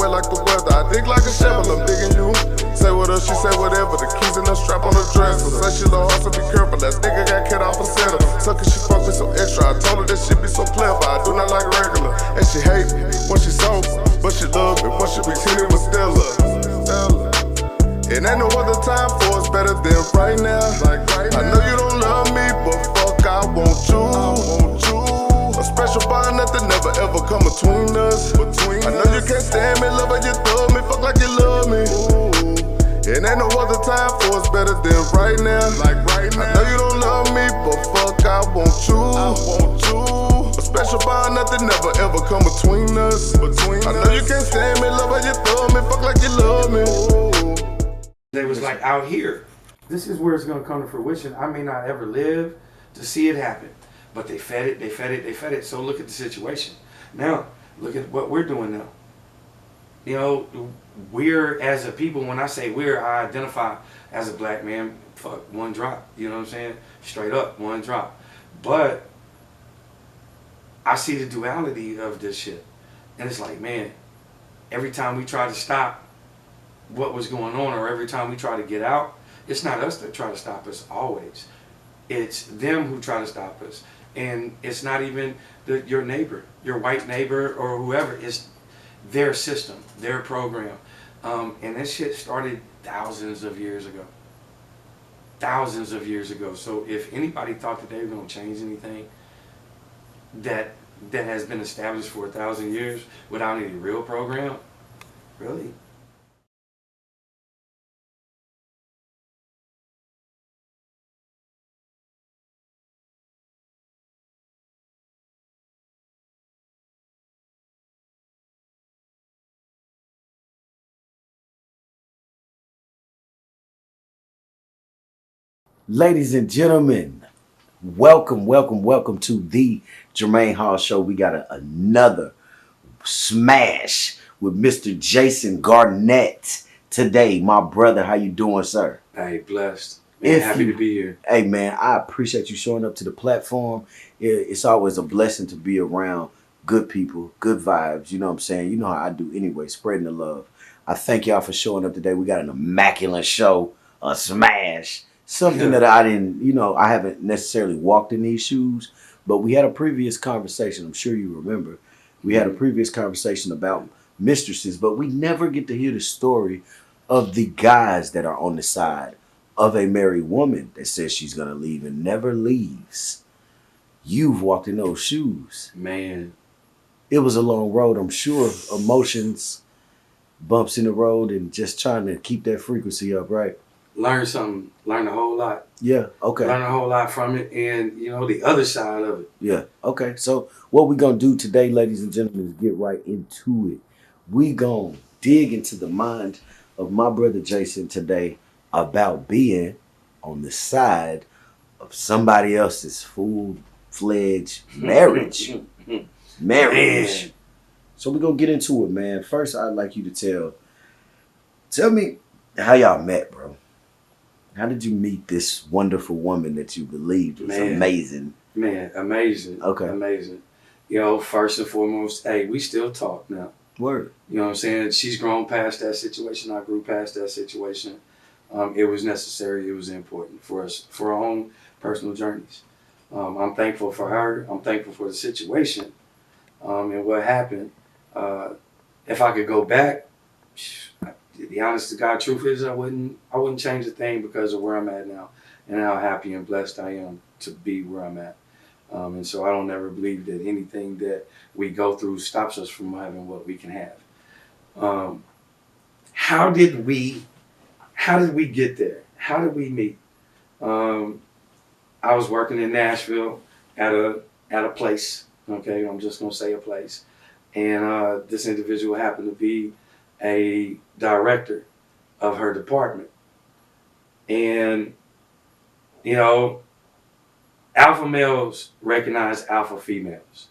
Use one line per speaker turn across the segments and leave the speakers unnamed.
wet like the weather. I dig like a shovel, I'm digging you. Say what else, she say whatever. The keys in the strap on the dresser. Say she low hard, so be careful. That nigga got cut off a setup. Sucker, she fuck me so extra. I told her that shit be so clever. I do not like regular. And she hate me when she sober, but she love me when she pretending with Stella. It ain't no other time for us better than right now. I know you don't love me, but fuck, I want you. A special bond, nothing never ever come between us. I know you can't stand me, love how you thug me, fuck like you love me. It ain't no other time for us better than right now. I know you don't love me, but fuck, I want you. A special bond, nothing never ever come between us. I know you can't stand me, love how you thug me, fuck like you love me.
They was like, out here, this is where it's going to come to fruition. I may not ever live to see it happen, but they fed it. So look at the situation. Now, look at what we're doing now. You know, we're, as a people, when I say we're, I identify as a black man, fuck, one drop. You know what I'm saying? Straight up, one drop. But I see the duality of this shit. And it's like, man, every time we try to stop what was going on, or every time we try to get out, it's not us that try to stop us always. It's them who try to stop us. And it's not even your neighbor, your white neighbor or whoever. It's their system, their program. And this shit started thousands of years ago. Thousands of years ago. So if anybody thought that they were going to change anything that has been established for 1,000 years without any real program, really?
Ladies and gentlemen, welcome to the Jermaine Hall Show. We got another smash with Mr. Jason Garnett today. My brother, how you doing, sir?
Hey, blessed. Man, happy to be here.
Hey, man, I appreciate you showing up to the platform. It's always a blessing to be around good people, good vibes. You know what I'm saying? You know how I do anyway, spreading the love. I thank y'all for showing up today. We got an immaculate show, a smash. Something that I didn't, I haven't necessarily walked in these shoes, but we had a previous conversation. I'm sure you remember. We had a previous conversation about mistresses, but we never get to hear the story of the guys that are on the side of a married woman that says she's going to leave and never leaves. You've walked in those shoes.
Man.
It was a long road, I'm sure. Emotions, bumps in the road, and just trying to keep that frequency up, right?
Learn something, learn a whole lot.
Yeah, okay.
Learn a whole lot from it, and the other side of it.
Yeah, okay. So what we're going to do today, ladies and gentlemen, is get right into it. We going to dig into the mind of my brother Jason today about being on the side of somebody else's full-fledged marriage. Marriage. Man. So we're going to get into it, man. First, I'd like you to tell me how y'all met, bro. How did you meet this wonderful woman that you believed was amazing?
Man, amazing.
Okay.
Amazing. First and foremost, hey, we still talk now.
Word.
You know what I'm saying? She's grown past that situation. I grew past that situation. It was necessary. It was important for us, for our own personal journeys. I'm thankful for her. I'm thankful for the situation and what happened. If I could go back, the honest to God truth is I wouldn't change a thing because of where I'm at now and how happy and blessed I am to be where I'm at. And so I don't ever believe that anything that we go through stops us from having what we can have. How did we get there? How did we meet? I was working in Nashville at a place. Okay, I'm just gonna say a place, and this individual happened to be a director of her department. And, alpha males recognize alpha females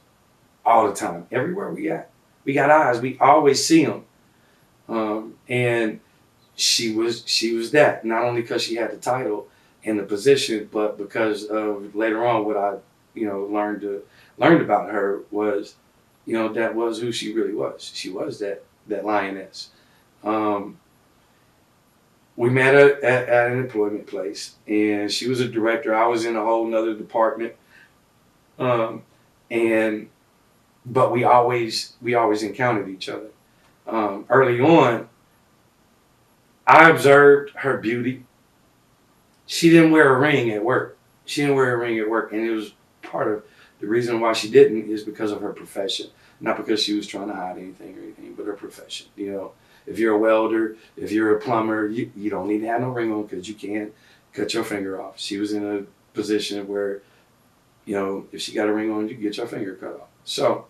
all the time. Everywhere we got eyes. We always see them. And she was that, not only because she had the title and the position, but because of later on what I, learned about her was, that was who she really was. She was that that lioness. We met at an employment place, and she was a director. I was in a whole nother department, and but we always encountered each other. Early on, I observed her beauty. She didn't wear a ring at work. And it was part of the reason why she didn't is because of her profession, not because she was trying to hide anything, but her profession. You know, if you're a welder, if you're a plumber, you don't need to have no ring on because you can't cut your finger off. She was in a position where, you know, if she got a ring on, you can get your finger cut off. So,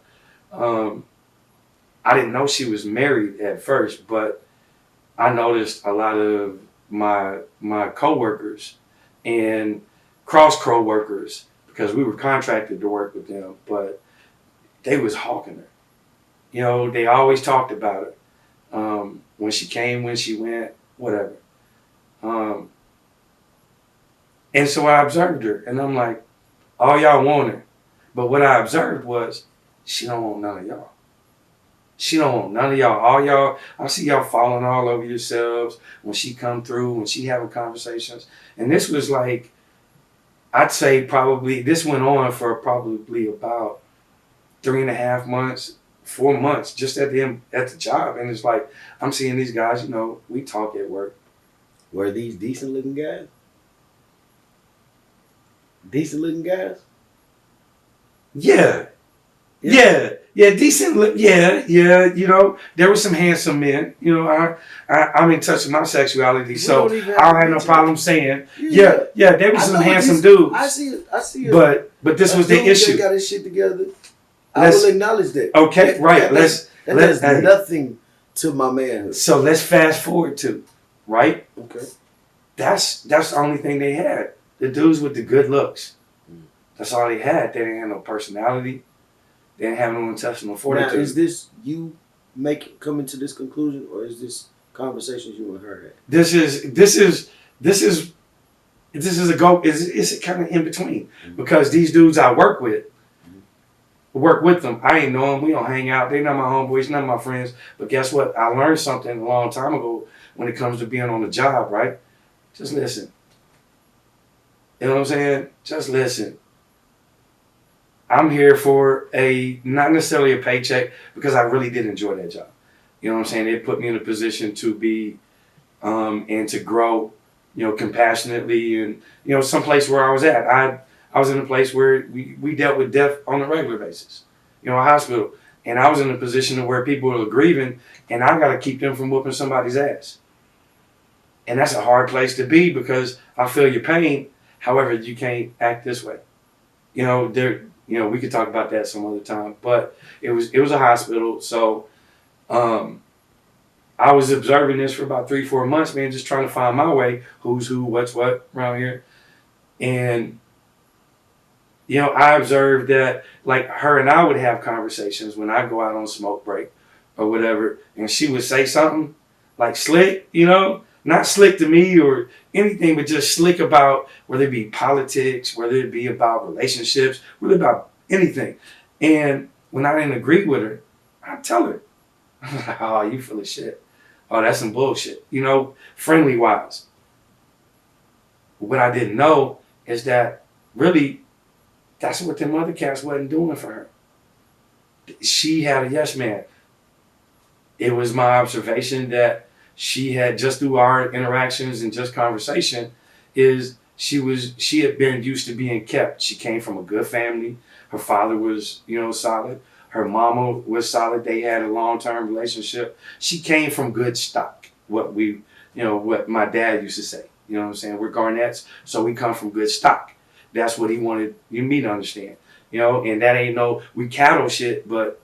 I didn't know she was married at first, but I noticed a lot of my coworkers and cross co-workers, because we were contracted to work with them, but they was hawking her. You know, they always talked about her. When she came, when she went, whatever. And so I observed her, and I'm like, all y'all want her. But what I observed was, she don't want none of y'all. She don't want none of y'all. All y'all, I see y'all falling all over yourselves when she come through, when she having conversations. And this was like, I'd say probably, this went on for probably about 3.5 months, 4 months, just at the job. And it's like, I'm seeing these guys, you know, we talk at work.
Were these decent looking guys? Decent looking guys?
Yeah. Decent. Yeah. You know, there were some handsome men. You know, I'm in touch with my sexuality, so I don't have no problem saying, yeah. There was some handsome dudes.
I see.
But this was the issue.
They got his shit together. I will acknowledge that.
Okay, right.
That does nothing to my manhood.
So let's fast forward to, right?
Okay.
That's the only thing they had. The dudes with the good looks. That's all they had. They didn't have no personality. They didn't have no intestinal fortitude.
Now, is this you coming to this conclusion, or is this conversations you and her had?
This is a go. It's kind of in between, because these dudes I work with them. I ain't know them. We don't hang out. They not my homeboys, not my friends. But guess what? I learned something a long time ago when it comes to being on the job. Right? Just listen. You know what I'm saying? Just listen. I'm here for not necessarily a paycheck, because I really did enjoy that job. You know what I'm saying? It put me in a position to be, and to grow, you know, compassionately, and, you know, someplace where I was at. I was in a place where we dealt with death on a regular basis, you know, a hospital. And I was in a position where people were grieving, and I got to keep them from whooping somebody's ass. And that's a hard place to be, because I feel your pain. However, you can't act this way. You know, we could talk about that some other time, but it was a hospital. So, I was observing this for about 3-4 months, man, just trying to find my way, who's who, what's what around here. And, you know, I observed that, like, her and I would have conversations when I go out on smoke break or whatever, and she would say something like slick, you know, not slick to me or anything, but just slick about, whether it be politics, whether it be about relationships, whether about anything. And when I didn't agree with her, I'd tell her, oh, you full of shit. Oh, that's some bullshit. You know, friendly wise. What I didn't know is that really, that's what them other cats wasn't doing for her. She had a yes man. It was my observation that she had, just through our interactions and just conversation, is she had been used to being kept. She came from a good family. Her father was, you know, solid. Her mama was solid. They had a long-term relationship. She came from good stock. What my dad used to say. You know what I'm saying? We're Garnetts, so we come from good stock. That's what he wanted me to understand. You know, and that ain't no, we cattle shit, but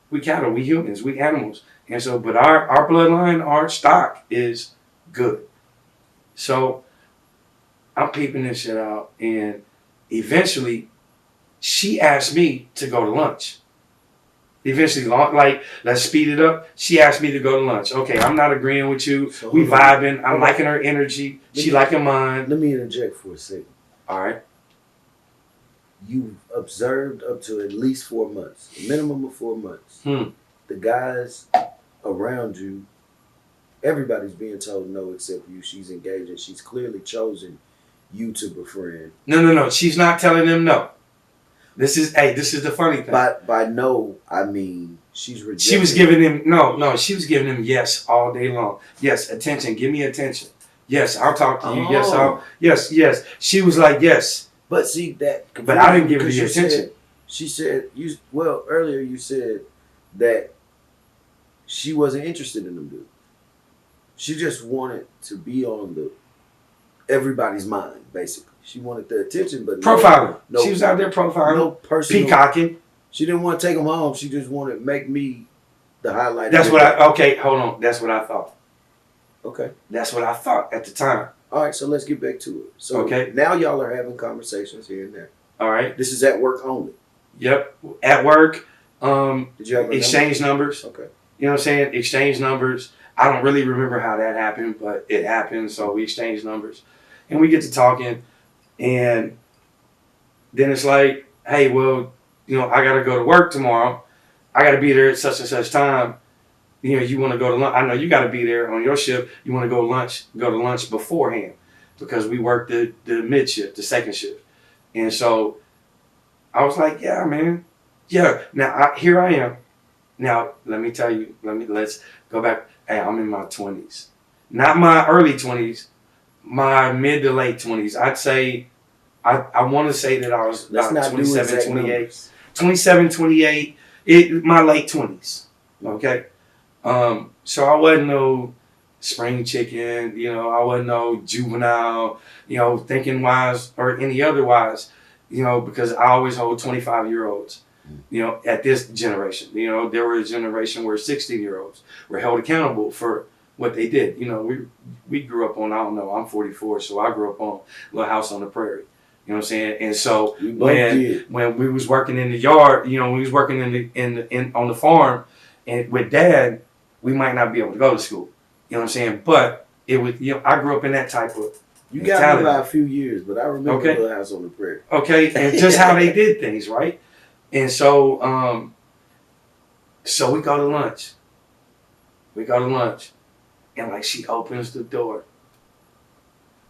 we cattle, we humans, we animals. And so, but our bloodline, our stock is good. So I'm peeping this shit out, and eventually she asked me to go to lunch. Eventually, like, let's speed it up. She asked me to go to lunch. Okay, I'm not agreeing with you. So we vibing. I'm liking her energy. She liking mine.
Let me interject for a second.
All right.
You observed up to at least 4 months, a minimum of 4 months. The guys around you, everybody's being told no except you. She's engaged and she's clearly chosen you to befriend.
No. She's not telling them no. This is the funny thing.
By no, I mean she's rejecting.
She was giving him no. She was giving him yes all day long. Yes, attention. Give me attention. Yes, I'll talk to you. Yes. She was like yes.
But see that.
But I didn't give her the attention.
She said earlier you said that she wasn't interested in them dudes. She just wanted to be on everybody's mind, basically. She wanted the attention, but
profiling. She was out there profiling.
No personal.
Peacocking.
She didn't want to take them home. She just wanted to make me the highlight.
That's what hold on. That's what I thought.
Okay.
That's what I thought at the time.
All right, so let's get back to it. So now y'all are having conversations here and there.
All right.
This is at work only.
Yep. At work.
Did you have
exchange numbers?
Okay.
You know what I'm saying? Exchange numbers. I don't really remember how that happened, but it happened. So we exchanged numbers. And we get to talking. And then it's like, hey, well, I got to go to work tomorrow. I got to be there at such and such time. You want to go to lunch. I know you got to be there on your shift. You want to go to lunch beforehand because we work the mid shift, the second shift. And so I was like, yeah, man. Yeah. Now, here I am. Now, let me tell you, let's go back. Hey, I'm in my 20s. Not my early 20s, my mid to late 20s. I'd say, I want to say that I was about 27, 28. 27, 28, my late 20s. Okay? So I wasn't no spring chicken, I wasn't no juvenile, thinking wise or any other wise, because I always hold 25-year-olds. At this generation, there was a generation where 16-year-olds were held accountable for what they did. We grew up on, I don't know, I'm 44, so I grew up on Little House on the Prairie. You know what I'm saying? And so when we was working in the yard, we was working on the farm, and with Dad, we might not be able to go to school. You know what I'm saying? But it was, I grew up in that type of.
You got me by a few years, but I remember Little House on the Prairie.
Okay, and just how they did things, right? And so, so we go to lunch. And like she opens the door.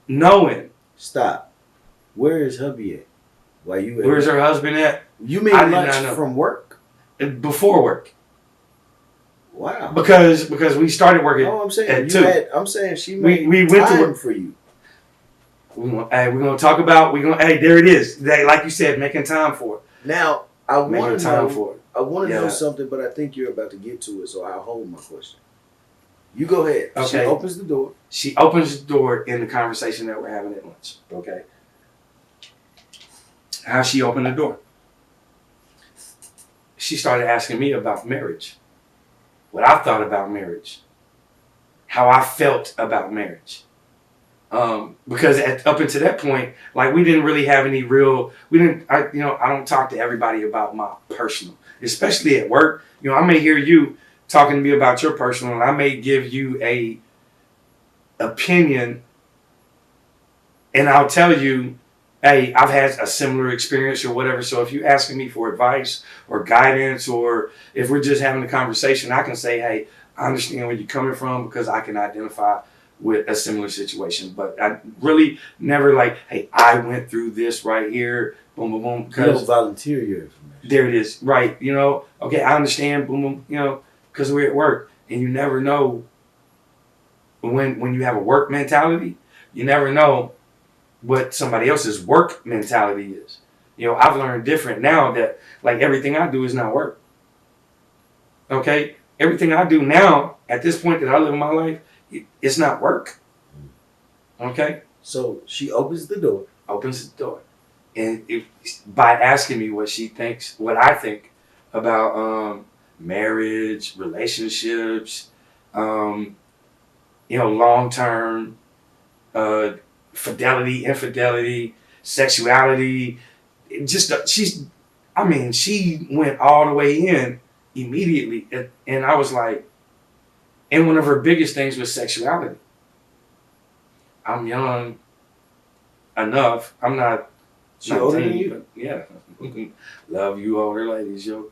Knowing.
Stop. Where is hubby at?
Where's her husband at?
You mean lunch from work?
Before work.
Wow.
Because we started working at 2.
I'm saying she made
we went
time
to work
for you.
We're gonna talk about there it is. Like you said, making time for it.
Now I want to know. I want to know
Yeah.
something, but I think you're about to get to it, so I'll hold my question. You go ahead.
Okay.
She opens the door.
She opens the door in the conversation that we're having at lunch. Okay. How she opened the door? She started asking me about marriage. What I thought about marriage. How I felt about marriage. Because up until that point, like we didn't really have any I don't talk to everybody about my personal, especially at work. I may hear you talking to me about your personal, and I may give you a opinion, and I'll tell you, hey, I've had a similar experience or whatever. So if you're asking me for advice or guidance, or if we're just having a conversation, I can say, hey, I understand where you're coming from because I can identify with a similar situation. But I really never like, hey, I went through this right here, boom, boom, boom.
You don't volunteer your information.
There it is, right? Okay, I understand, boom, boom, because we're at work, and you never know when you have a work mentality, you never know what somebody else's work mentality is. I've learned different now that like everything I do is not work. Okay, everything I do now at this point that I live in my life, it's not work. Okay?
So she opens the door.
And by asking me what I think about marriage, relationships, long-term fidelity, infidelity, sexuality. She went all the way in immediately. And I was like, and one of her biggest things was sexuality. I'm young enough. I'm not.
She older than you?
Yeah. Love you older ladies, yo.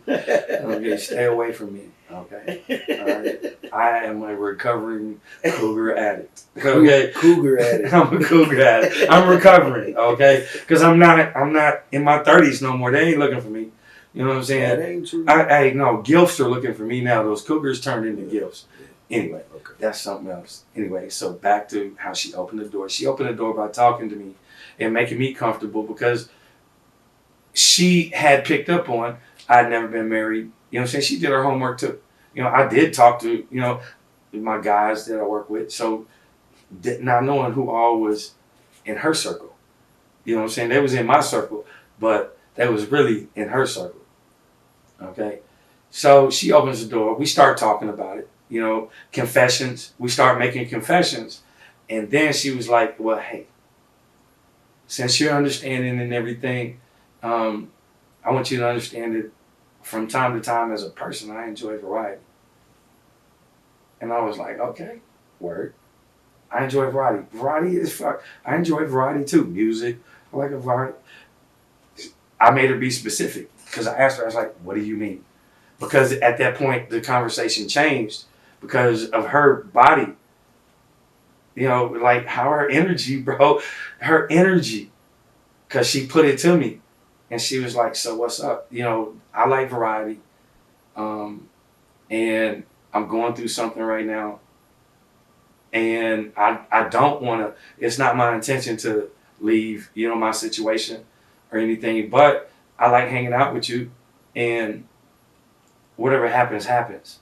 Okay, stay away from me. Okay, all right. I am a recovering cougar addict. Okay,
Cougar addict.
I'm a cougar addict. I'm recovering. Okay, because I'm not in my 30s no more. They ain't looking for me. You know what I'm saying?
That ain't true.
No, gilfs are looking for me now. Those cougars turned into gilfs. Anyway,
Okay.
that's something else. Anyway, so back to how she opened the door. She opened the door by talking to me and making me comfortable because she had picked up on I'd never been married. You know what I'm saying? She did her homework too. You know, I did talk to, my guys that I work with. So not knowing who all was in her circle. You know what I'm saying? They was in my circle, but they was really in her circle. Okay? So she opens the door. We start talking about it. Confessions. We start making confessions. And then she was like, well, hey, since you're understanding and everything, I want you to understand that from time to time as a person, I enjoy variety. And I was like, okay, word. I enjoy variety. Variety is fuck. I enjoy variety too. Music. I like a variety. I made her be specific because I asked her, I was like, what do you mean? Because at that point, the conversation changed because of her body. Like how her energy, bro, her energy. Because she put it to me. And she was like, so what's up? I like variety. And I'm going through something right now. And I don't want to, it's not my intention to leave, my situation or anything. But I like hanging out with you. And whatever happens, happens.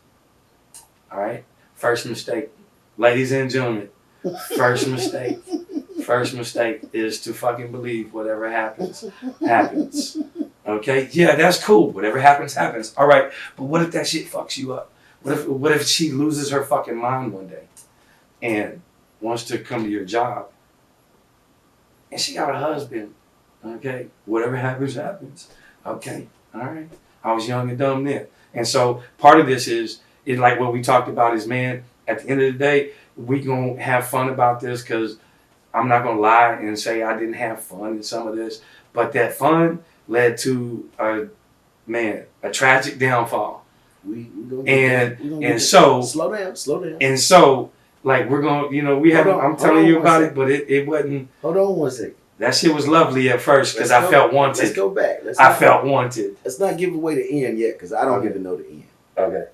All right? First mistake. Ladies and gentlemen, first mistake. First mistake is to fucking believe whatever happens, happens. Okay? Yeah, that's cool. Whatever happens, happens. All right. But what if that shit fucks you up? What if she loses her fucking mind one day and wants to come to your job and she got a husband? Okay? Whatever happens, happens. Okay? All right. I was young and dumb then. And so part of this is like what we talked about is, man, at the end of the day, we gonna have fun about this because I'm not going to lie and say I didn't have fun in some of this, but that fun led to a tragic downfall.
Slow down.
And so, like, we're going to, I'm telling you about it, but it wasn't.
Hold on one second.
That shit was lovely at first because I felt wanted.
Let's go back.
I felt wanted.
Let's not give away the end yet because I don't even know the end.
Okay.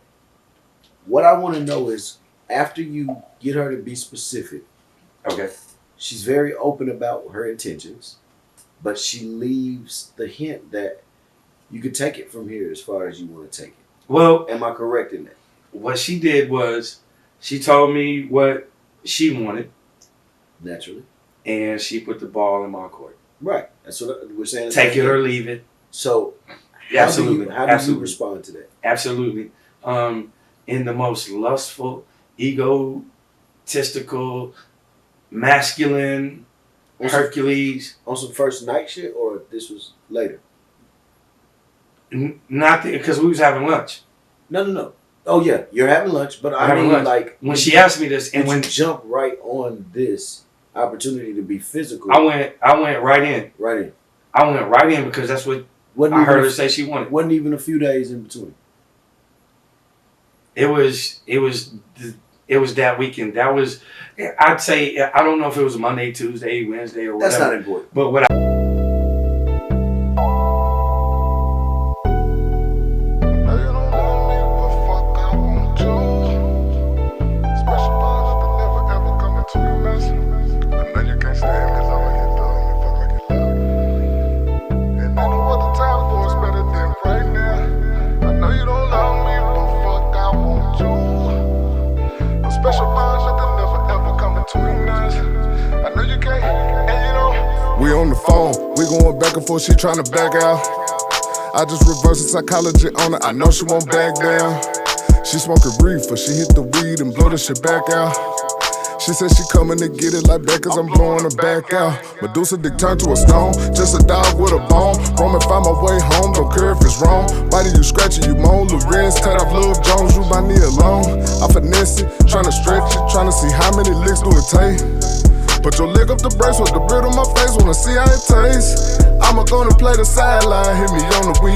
What I want to know is after you get her to be specific.
Okay.
She's very open about her intentions, but she leaves the hint that you could take it from here as far as you want to take it.
Well,
am I correct in that?
What she did was she told me what she wanted.
Naturally.
And she put the ball in my court.
Right. That's what we're saying.
Take it or leave it.
So,
absolutely.
How do you respond to that?
Absolutely. In the most lustful, egotistical, masculine, Hercules.
On some first night shit, or this was later?
Not because we was having lunch.
No. Oh yeah, you're having lunch, but I mean, like
when she asked me this, and when
you jump right on this opportunity to be physical,
I went right in.
Right in.
I went right in because that's what I heard her say she wanted.
Wasn't even a few days in between.
It was that weekend. That was, I'd say, I don't know if it was Monday, Tuesday, Wednesday, or whatever.
That's not important.
But what
we on the phone, we going back and forth, she tryna back out. I just reverse the psychology on her, I know she won't back down. She smoking reefer, she hit the weed and blow the shit back out. She said she coming to get it like that cause I'm blowing her back out. Medusa dick turned to a stone, just a dog with a bone. Roam and find my way home, don't care if it's wrong. Body you scratching, you moan, Lorenz, tied off Lil Jones, you by me alone. I finesse it, tryna stretch it, tryna see how many licks do it take. Put your leg up the brace with the bread on my face, wanna see how it tastes. I'ma gonna play the sideline, hit me on the weed.